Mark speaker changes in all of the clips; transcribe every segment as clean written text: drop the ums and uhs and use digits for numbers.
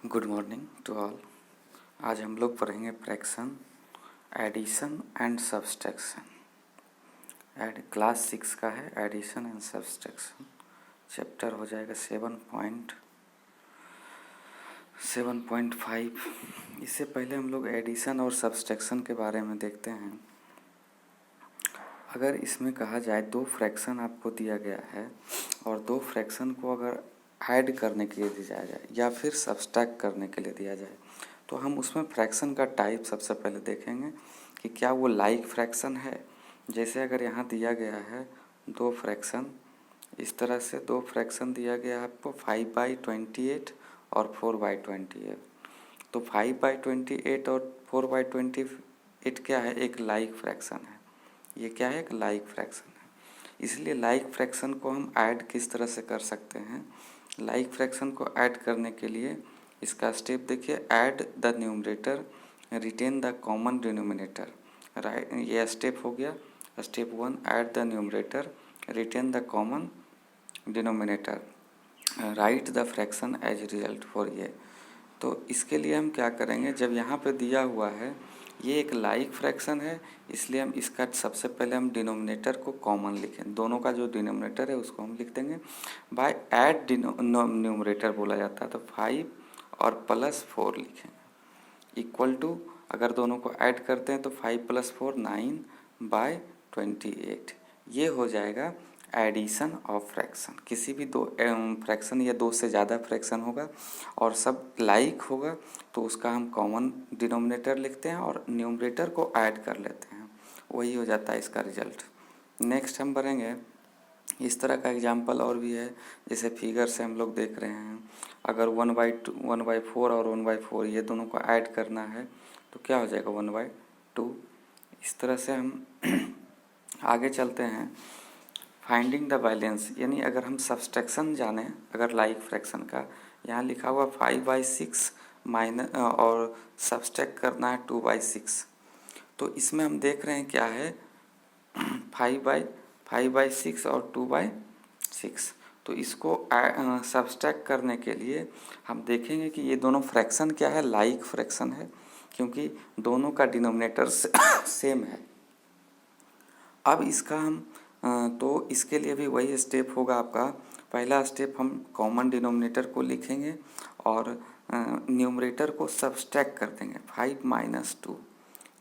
Speaker 1: Good morning to all. आज हम लोग पढ़ेंगे fraction, addition and subtraction. Class 6 का है एडिशन एंड सब्सट्रैक्शन। चैप्टर हो जाएगा 7.5। इससे पहले हम लोग एडिशन और सब्सट्रैक्शन के बारे में देखते हैं। अगर इसमें कहा जाए दो फ्रैक्शन आपको दिया गया है और दो फ्रैक्शन को अगर ऐड करने के लिए दिया जाए या फिर सब्सट्रैक्ट करने के लिए दिया जाए, तो हम उसमें फ्रैक्शन का टाइप सबसे पहले देखेंगे कि क्या वो लाइक फ्रैक्शन है। जैसे अगर यहाँ दिया गया है दो फ्रैक्शन, इस तरह से दो फ्रैक्शन दिया गया है आपको 5/28 और 4/28। तो 5/28 और 4/28 क्या है, एक लाइक फ्रैक्शन है। ये क्या है, एक लाइक फ्रैक्शन है। इसलिए लाइक फ्रैक्शन को हम ऐड किस तरह से कर सकते हैं। लाइक फ्रैक्शन को ऐड करने के लिए इसका स्टेप देखिए, add the numerator retain the common denominator. Right, ये स्टेप हो गया। Step 1, add the numerator retain the common denominator, write the fraction as result for ये। तो इसके लिए हम क्या करेंगे, जब यहाँ पे दिया हुआ है ये एक लाइक फ्रैक्शन है, इसलिए हम इसका सबसे पहले हम डिनोमिनेटर को कॉमन लिखें। दोनों का जो डिनोमिनेटर है उसको हम लिख देंगे बाय ऐड न्यूमरेटर बोला जाता है। तो 5 और +4 लिखेंगे इक्वल टू, अगर दोनों को ऐड करते हैं तो 5 + 4 9/28। ये हो जाएगा एडिशन ऑफ फ्रैक्शन। किसी भी दो फ्रैक्शन या दो से ज़्यादा फ्रैक्शन होगा और सब लाइक होगा तो उसका हम कॉमन डिनोमिनेटर लिखते हैं और न्यूमरेटर को ऐड कर लेते हैं, वही हो जाता है इसका रिजल्ट। नेक्स्ट हम बढ़ेंगे। इस तरह का एग्जाम्पल और भी है, जैसे फिगर से हम लोग देख रहे हैं। अगर 1/4 और 1/4 ये दोनों को ऐड करना है तो क्या हो जाएगा 1/2। इस तरह से हम आगे चलते हैं। फाइंडिंग द बैलेंस, यानी अगर हम सब्सट्रैक्शन जाने, अगर लाइक फ्रैक्शन का यहाँ लिखा हुआ 5/6 माइनस और सब्सट्रैक्ट करना है 2/6, तो इसमें हम देख रहे हैं क्या है 5/6 और 2/6। तो इसको सब्सट्रैक्ट करने के लिए हम देखेंगे कि ये दोनों फ्रैक्शन क्या है, लाइक फ्रैक्शन है, क्योंकि दोनों का डिनोमिनेटर सेम है। अब इसका हम तो इसके लिए भी वही स्टेप होगा आपका। पहला स्टेप हम कॉमन डिनोमिनेटर को लिखेंगे और न्यूमरेटर को सब्सट्रैक्ट कर देंगे। 5 - 2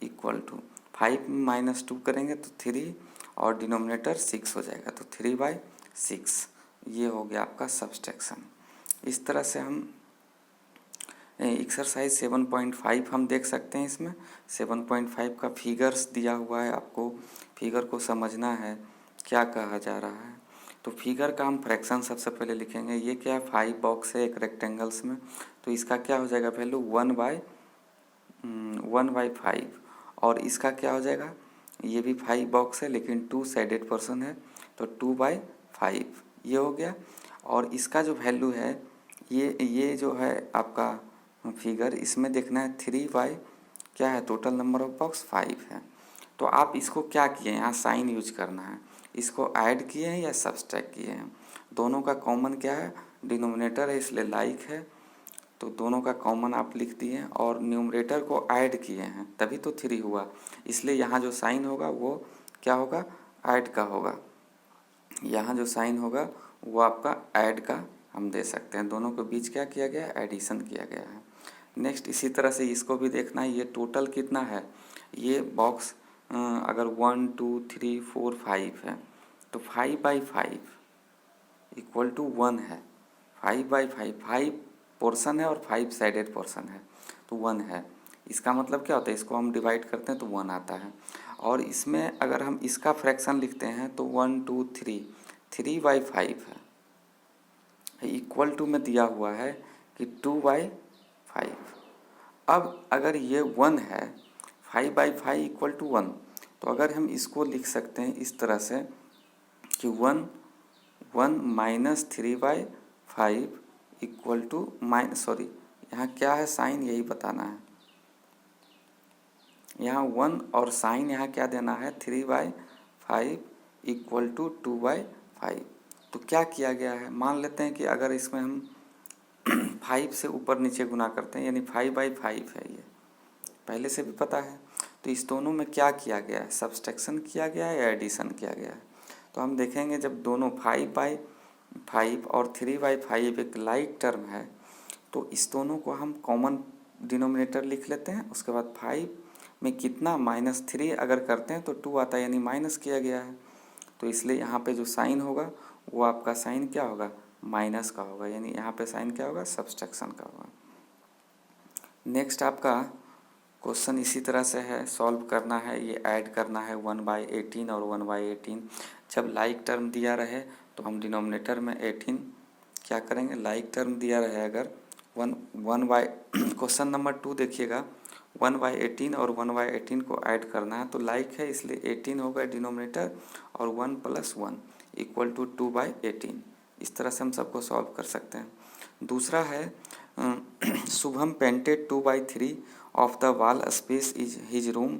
Speaker 1: इक्वल टू 5 - 2 करेंगे तो 3 और डिनोमिनेटर 6 हो जाएगा, तो 3/6। ये हो गया आपका सब्सट्रैक्शन। इस तरह से हम एक्सरसाइज 7.5 हम देख सकते हैं। इसमें 7.5 का फिगर्स दिया हुआ है, आपको फिगर को समझना है क्या कहा जा रहा है। तो फिगर का हम फ्रैक्शन सबसे पहले लिखेंगे। ये क्या है, 5 बॉक्स है एक रेक्टेंगल्स में, तो इसका क्या हो जाएगा वैल्यू 1/5। और इसका क्या हो जाएगा, ये भी 5 बॉक्स है लेकिन 2 साइडेड पर्सन है, तो 2/5 ये हो गया। और इसका जो वैल्यू है ये जो है आपका फिगर, इसमें देखना है 3 क्या है, टोटल नंबर ऑफ बॉक्स 5 है। तो आप इसको क्या किए, यहाँ साइन यूज करना है। इसको ऐड किए हैं या सब्सट्रैक्ट किए हैं, दोनों का कॉमन क्या है, डिनोमिनेटर है इसलिए लाइक है, तो दोनों का कॉमन आप लिख दिए और न्यूमरेटर को ऐड किए हैं तभी तो 3 हुआ, इसलिए यहाँ जो साइन होगा वो क्या होगा, ऐड का होगा। यहाँ जो साइन होगा वो आपका ऐड का हम दे सकते हैं। दोनों के बीच क्या किया गया है, एडिशन किया गया है। नेक्स्ट इसी तरह से इसको भी देखना है, ये टोटल कितना है। ये बॉक्स अगर 1 2 3 4 5 है तो 5/5 इक्वल टू 1 है। 5/5 5 पोर्शन है और 5 साइडेड पोर्शन है तो 1 है। इसका मतलब क्या होता है, इसको हम डिवाइड करते हैं तो 1 आता है। और इसमें अगर हम इसका फ्रैक्शन लिखते हैं तो 1 2 3 3/5 है, इक्वल टू में दिया हुआ है कि 2/5। अब अगर ये 1 है, 5/5 इक्वल टू 1, तो अगर हम इसको लिख सकते हैं इस तरह से कि 1 - 3/5 इक्वल टू यहाँ क्या है साइन, यही बताना है। यहाँ 1 और साइन यहाँ क्या देना है 3/5 इक्वल टू 2/5। तो क्या किया गया है, मान लेते हैं कि अगर इसमें हम 5 से ऊपर नीचे गुना करते हैं, यानी 5/5 है, ये पहले से भी पता है। तो इस दोनों में क्या किया गया है, सब्सट्रैक्शन किया गया है या एडिशन किया गया है। तो हम देखेंगे जब दोनों 5/5 और 3/5 एक लाइक टर्म है तो इस दोनों को हम कॉमन डिनोमिनेटर लिख लेते हैं। उसके बाद 5 में कितना -3 अगर करते हैं तो 2 आता है, यानी माइनस किया गया है। तो इसलिए यहाँ पे जो साइन होगा वो आपका साइन क्या होगा, माइनस का होगा, यानी यहाँ पे साइन क्या होगा, सब्सट्रैक्शन का होगा। नेक्स्ट आपका क्वेश्चन इसी तरह से है, सॉल्व करना है, ये ऐड करना है 1/18 और 1/18। जब लाइक टर्म दिया रहे तो हम डिनोमिनेटर में 18 क्या करेंगे, लाइक टर्म दिया रहे अगर क्वेश्चन नंबर 2 देखिएगा, 1/18 और 1/18 को ऐड करना है तो लाइक है इसलिए 18 होगा डिनोमिनेटर और 1 + 1 = 2/18। इस तरह से हम सबको सॉल्व कर सकते हैं। दूसरा है Shubham painted 2/3 of the wall space is his room.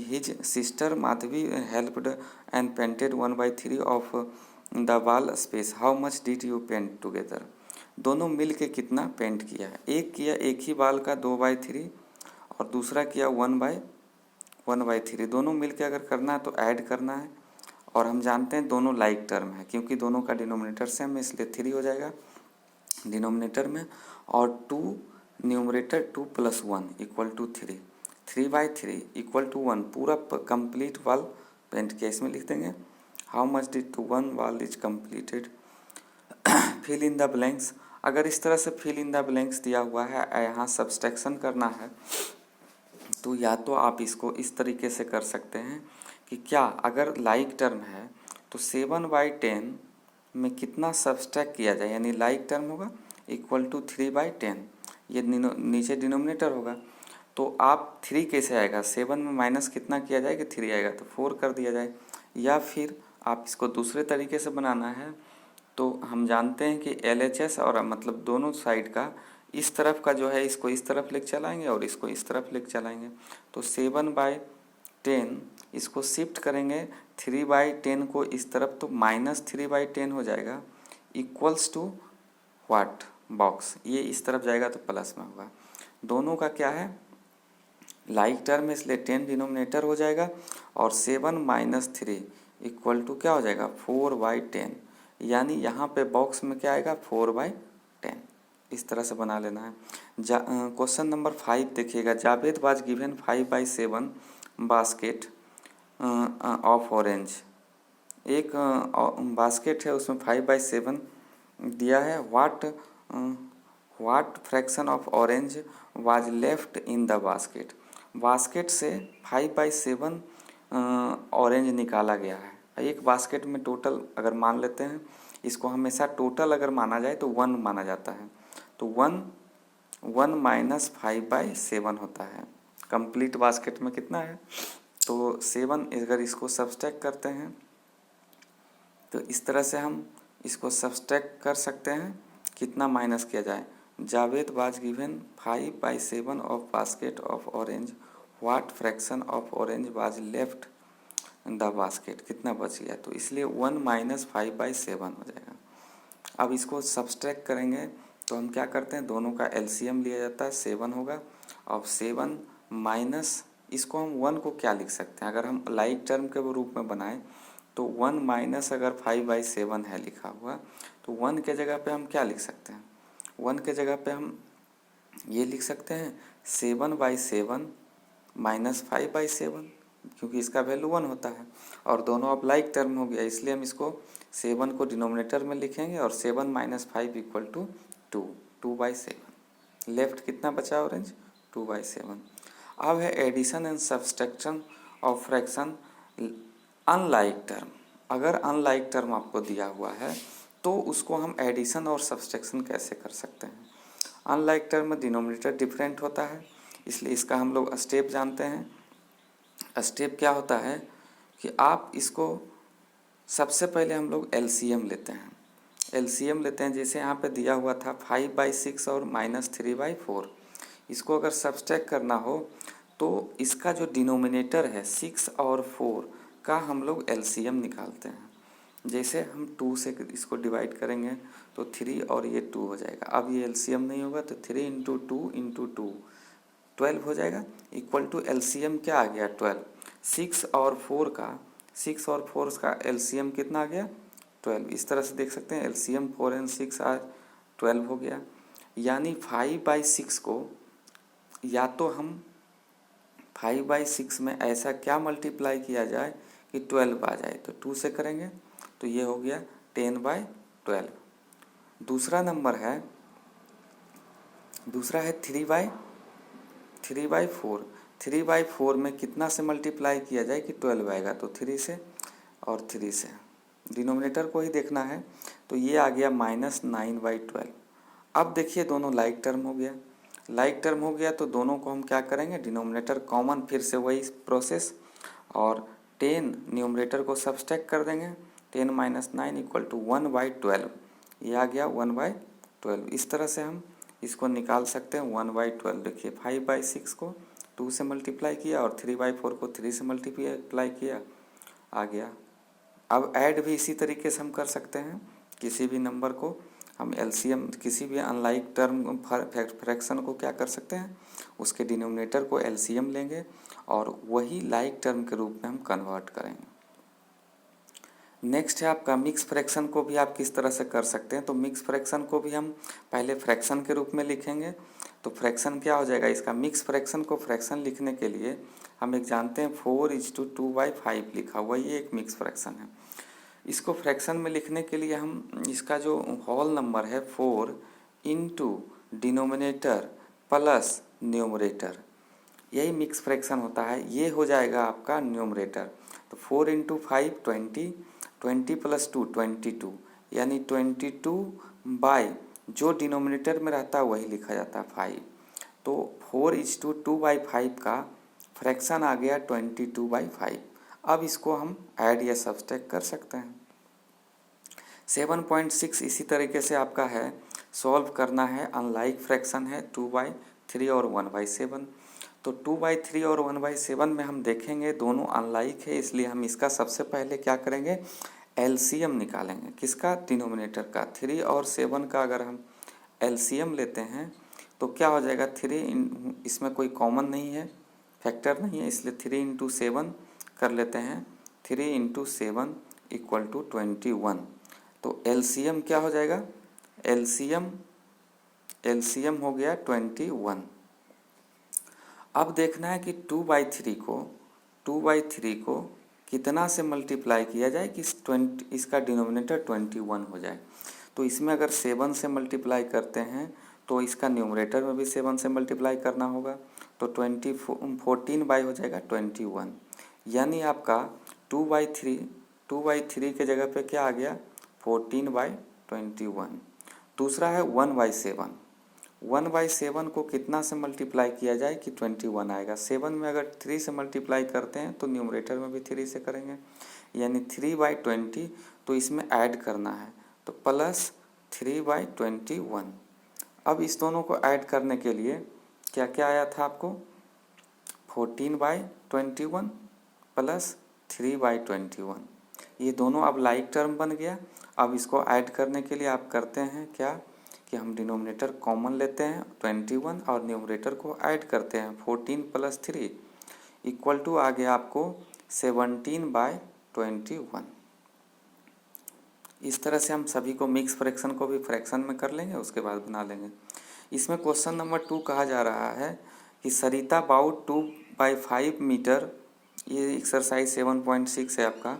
Speaker 1: His sister Madhavi helped and painted 1/3 of the wall space. How much did you paint together? दोनों मिल के कितना पेंट किया है, एक किया एक ही वाल का 2/3 और दूसरा किया 1/3। दोनों मिल के अगर करना है तो ऐड करना है और हम जानते हैं दोनों लाइक टर्म है क्योंकि दोनों का डिनोमिनेटर सेम है इसलिए 3 हो जाएगा डिनोमिनेटर में और 2 न्यूमरेटर 2 + 1 = 3, 3/3 = 1 पूरा कंप्लीट वाल पेंट किया। इसमें लिख देंगे how much did 1 wall is completed. Fill in the blanks, अगर इस तरह से फिल इन द ब्लैंक्स दिया हुआ है, यहाँ सब्सट्रैक्शन करना है तो या तो आप इसको इस तरीके से कर सकते हैं कि क्या अगर लाइक टर्म है तो 7/10 में कितना सब्सट्रैक्ट किया जाए, यानी लाइक टर्म होगा = 3/10, ये नीचे डिनोमिनेटर होगा। तो आप 3 कैसे आएगा, 7 में माइनस कितना किया जाए कि 3 आएगा तो 4 कर दिया जाए। या फिर आप इसको दूसरे तरीके से बनाना है तो हम जानते हैं कि LHS और मतलब दोनों साइड का इस तरफ का जो है इसको इस तरफ लेके चलाएंगे और इसको इस तरफ लेके चलाएंगे। तो 7/10 इसको शिफ्ट करेंगे 3/10 को इस तरफ तो -3/10 हो जाएगा = व्हाट बॉक्स, ये इस तरफ जाएगा तो प्लस में होगा। दोनों का क्या है लाइक टर्म इसलिए 10 डिनोमिनेटर हो जाएगा और 7 - 3 = क्या हो जाएगा 4/10, यानी यहाँ पे बॉक्स में क्या आएगा 4/10। इस तरह से बना लेना है। क्वेश्चन नंबर 5 देखिएगा, Javed was given 5/7 basket of orange. एक बास्केट है उसमें 5/7 दिया है। What fraction of orange was left in the basket. Basket से 5/7 ऑरेंज निकाला गया है। एक बास्केट में टोटल अगर मान लेते हैं, इसको हमेशा टोटल अगर माना जाए तो 1 माना जाता है, तो 1 - 5/7 होता है। कंप्लीट बास्केट में कितना है तो 7, अगर इसको सब्सट्रैक्ट करते हैं तो इस तरह से हम इसको सब्सट्रैक्ट कर सकते हैं, कितना माइनस किया जाए। Javed was given 5/7 of basket of orange, what fraction of orange was left the basket, कितना बच गया, तो इसलिए 1 - 5/7 हो जाएगा। अब इसको सब्सट्रैक्ट करेंगे तो हम क्या करते हैं, दोनों का LCM लिया जाता है, 7 होगा और 7 माइनस इसको हम 1 को क्या लिख सकते हैं, अगर हम लाइक टर्म के रूप में बनाएं तो 1 माइनस अगर 5/7 है लिखा हुआ तो 1 के जगह पे हम क्या लिख सकते हैं, 1 के जगह पे हम ये लिख सकते हैं 7/7 - 5/7, क्योंकि इसका वैल्यू 1 होता है और दोनों अब लाइक टर्म हो गया, इसलिए हम इसको 7 को डिनोमिनेटर में लिखेंगे और 7 - 5 = 2, 2/7। लेफ्ट कितना बचा ऑरेंज 2/7। अब है addition and subtraction of fraction unlike term. अगर अनलाइक टर्म आपको दिया हुआ है तो उसको हम एडिशन और सब्सट्रैक्शन कैसे कर सकते हैं। अनलाइक टर्म में डिनोमिनेटर डिफरेंट होता है, इसलिए इसका हम लोग स्टेप जानते हैं। स्टेप क्या होता है कि आप इसको सबसे पहले हम लोग LCM लेते हैं। LCM लेते हैं, जैसे यहाँ पे दिया हुआ था 5/6 और -3/4। इसको अगर सब्सट्रैक्ट करना हो तो इसका जो डिनोमिनेटर है 6 और 4 का हम लोग LCM निकालते हैं। जैसे हम 2 से इसको डिवाइड करेंगे तो 3 और ये 2 हो जाएगा। अब ये एलसीएम नहीं होगा तो 3 इंटू 2 इंटू 2 12 हो जाएगा, इक्वल टू एलसीएम क्या आ गया 12। 6 और 4 का एलसीएम कितना आ गया 12। इस तरह से देख सकते हैं एलसीएम 4 एंड 6 आज 12 हो गया। यानी 5/6 को या तो हम 5/6 में ऐसा क्या मल्टीप्लाई किया जाए कि 12 आ जाए, तो 2 से करेंगे तो ये हो गया 10/12। दूसरा नंबर है, दूसरा है 3/4। 3/4 में कितना से मल्टीप्लाई किया जाए कि 12 आएगा, तो 3 से और 3 से, डिनोमिनेटर को ही देखना है। तो ये आ गया -9/12। अब देखिए दोनों लाइक टर्म हो गया, लाइक टर्म हो गया तो दोनों को हम क्या करेंगे, डिनोमिनेटर कॉमन, फिर से वही प्रोसेस, और 10 न्यूमरेटर को सब्सट्रैक्ट कर देंगे। 10 - 9 = 1/12। ये आ गया 1/12। इस तरह से हम इसको निकाल सकते हैं 1/12। देखिए 5/6 को 2 से मल्टीप्लाई किया और 3/4 को 3 से मल्टीप्लाई किया, आ गया। अब ऐड भी इसी तरीके से हम कर सकते हैं, किसी भी नंबर को हम एलसीएम, किसी भी अनलाइक टर्म फ्रैक्शन को क्या कर सकते हैं, उसके डिनोमिनेटर को एलसीएम लेंगे और वही लाइक टर्म के रूप में हम कन्वर्ट करेंगे। नेक्स्ट है आपका मिक्स फ्रैक्शन को भी आप किस तरह से कर सकते हैं। तो मिक्स फ्रैक्शन को भी हम पहले फ्रैक्शन के रूप में लिखेंगे। तो फ्रैक्शन क्या हो जाएगा इसका, मिक्स फ्रैक्शन को फ्रैक्शन लिखने के लिए हम एक जानते हैं 4:2/5 लिखा हुआ, ये एक मिक्स फ्रैक्शन है। इसको फ्रैक्शन में लिखने के लिए हम इसका जो होल नंबर है 4 इंटू डिनोमिनेटर प्लस न्यूमरेटर, यही मिक्स फ्रैक्शन होता है। ये हो जाएगा आपका न्यूमरेटर। तो 4 × 5 20, 20 + 2 22, यानी 22 जो डिनोमिनेटर में रहता है वही लिखा जाता है 5। तो 4:2/5 का फ्रैक्शन आ गया 22/5। अब इसको हम ऐड या सब्सट्रैक्ट कर सकते हैं। 7.6 इसी तरीके से आपका है, सॉल्व करना है। अनलाइक फ्रैक्शन है 2/3 और 1/7। तो 2/3 और 1/7 में हम देखेंगे दोनों अनलाइक है, इसलिए हम इसका सबसे पहले क्या करेंगे, एलसीएम निकालेंगे। किसका, डिनोमिनेटर का। 3 और 7 का अगर हम एलसीएम लेते हैं तो क्या हो जाएगा, 3 इसमें कोई कॉमन नहीं है, फैक्टर नहीं है, इसलिए 3 × 7 कर लेते हैं। 3 × 7 = 21। तो एलसीएम क्या हो जाएगा, एलसीएम हो गया 21। अब देखना है कि 2/3 को कितना से मल्टीप्लाई किया जाए कि इसका डिनोमिनेटर 21 हो जाए। तो इसमें अगर 7 से मल्टीप्लाई करते हैं तो इसका न्यूमरेटर में भी 7 से मल्टीप्लाई करना होगा, तो 14 हो जाएगा 21। यानी आपका 2/3 के जगह पे क्या आ गया, 14/21। दूसरा है 1/7। 1/7 को कितना से मल्टीप्लाई किया जाए कि 21 आएगा। 7 में अगर 3 से मल्टीप्लाई करते हैं तो न्यूमरेटर में भी 3 से करेंगे, यानी 3/20। तो इसमें ऐड करना है तो प्लस 3/21। अब इस दोनों को ऐड करने के लिए क्या क्या आया था आपको, 14/21 प्लस 3/21। ये दोनों अब लाइक टर्म बन गया। अब इसको ऐड करने के लिए आप करते हैं क्या कि हम डिनोमिनेटर कॉमन लेते हैं 21 और न्यूमरेटर को ऐड करते हैं 14 + 3 = आ गया आपको 17/21। इस तरह से हम सभी को मिक्स फ्रैक्शन को भी फ्रैक्शन में कर लेंगे, उसके बाद बना लेंगे। इसमें क्वेश्चन नंबर 2 कहा जा रहा है कि सरिता बाउट 2/5 मीटर, ये एक्सरसाइज 7.6 है आपका।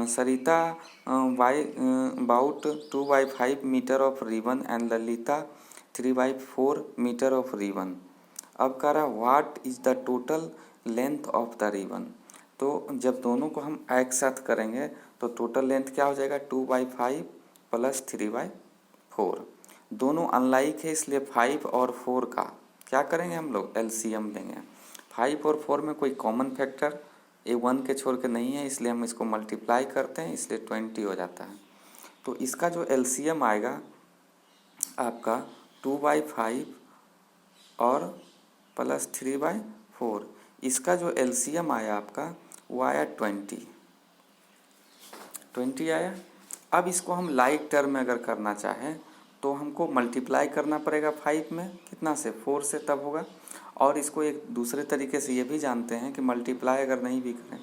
Speaker 1: Sarita bought 2/5 metre of ribbon and Lalita 3/4 metre of ribbon. अब कह रहा what is the total length of the ribbon. तो जब दोनों को हम एक साथ करेंगे तो टोटल लेंथ क्या हो जाएगा, 2/5 प्लस 3/4। दोनों अनलाइक है इसलिए 5 और 4 का क्या करेंगे हम लोग, एलसीएम लेंगे। 5 और 4 में कोई कॉमन फैक्टर ये 1 के छोड़ के नहीं है, इसलिए हम इसको मल्टीप्लाई करते हैं, इसलिए 20 हो जाता है। तो इसका जो एलसीएम आएगा आपका 2/5 और प्लस 3/4, इसका जो एलसीएम आया आपका वो आया 20। 20 आया। अब इसको हम लाइक टर्म में अगर करना चाहें तो हमको मल्टीप्लाई करना पड़ेगा 5 में, कितना से, 4 से, तब होगा। और इसको एक दूसरे तरीके से ये भी जानते हैं कि मल्टीप्लाई अगर नहीं भी करें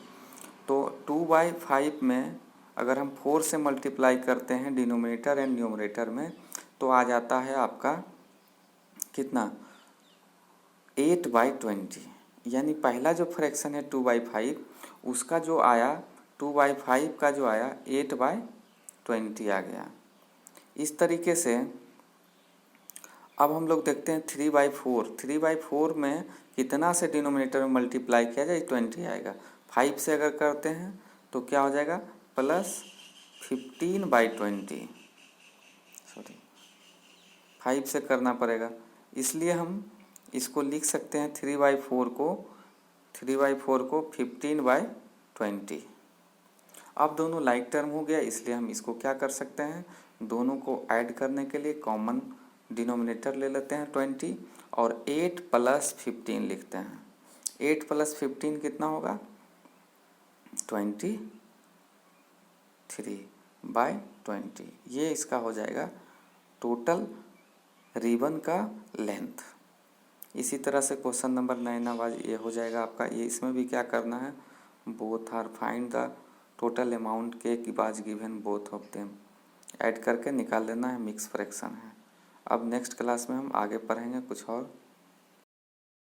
Speaker 1: तो 2/5 में अगर हम 4 से मल्टीप्लाई करते हैं डिनोमिनेटर एंड न्यूमरेटर में तो आ जाता है आपका कितना, 8/20। यानी पहला जो फ्रैक्शन है 2/5 उसका जो आया 2/5 का जो आया 8/20 आ गया। इस तरीके से अब हम लोग देखते हैं 3/4। 3/4 में कितना से डिनोमिनेटर में मल्टीप्लाई किया जाए, 20 आएगा। 5 से अगर करते हैं तो क्या हो जाएगा, +15/20। सॉरी, 5 से करना पड़ेगा, इसलिए हम इसको लिख सकते हैं 3/4 को 15/20। अब दोनों लाइक टर्म हो गया, इसलिए हम इसको क्या कर सकते हैं, दोनों को ऐड करने के लिए कॉमन डिनोमिनेटर ले लेते हैं 20 और 8 + 15 लिखते हैं। 8 + 15 कितना होगा, 23/20। ये इसका हो जाएगा टोटल रिबन का लेंथ। इसी तरह से क्वेश्चन नंबर 9 ये हो जाएगा आपका। ये इसमें भी क्या करना है, both are find the total amount cake was given both of them, add करके निकाल लेना है, मिक्स फ्रैक्शन है। अब नेक्स्ट क्लास में हम आगे पढ़ेंगे कुछ और।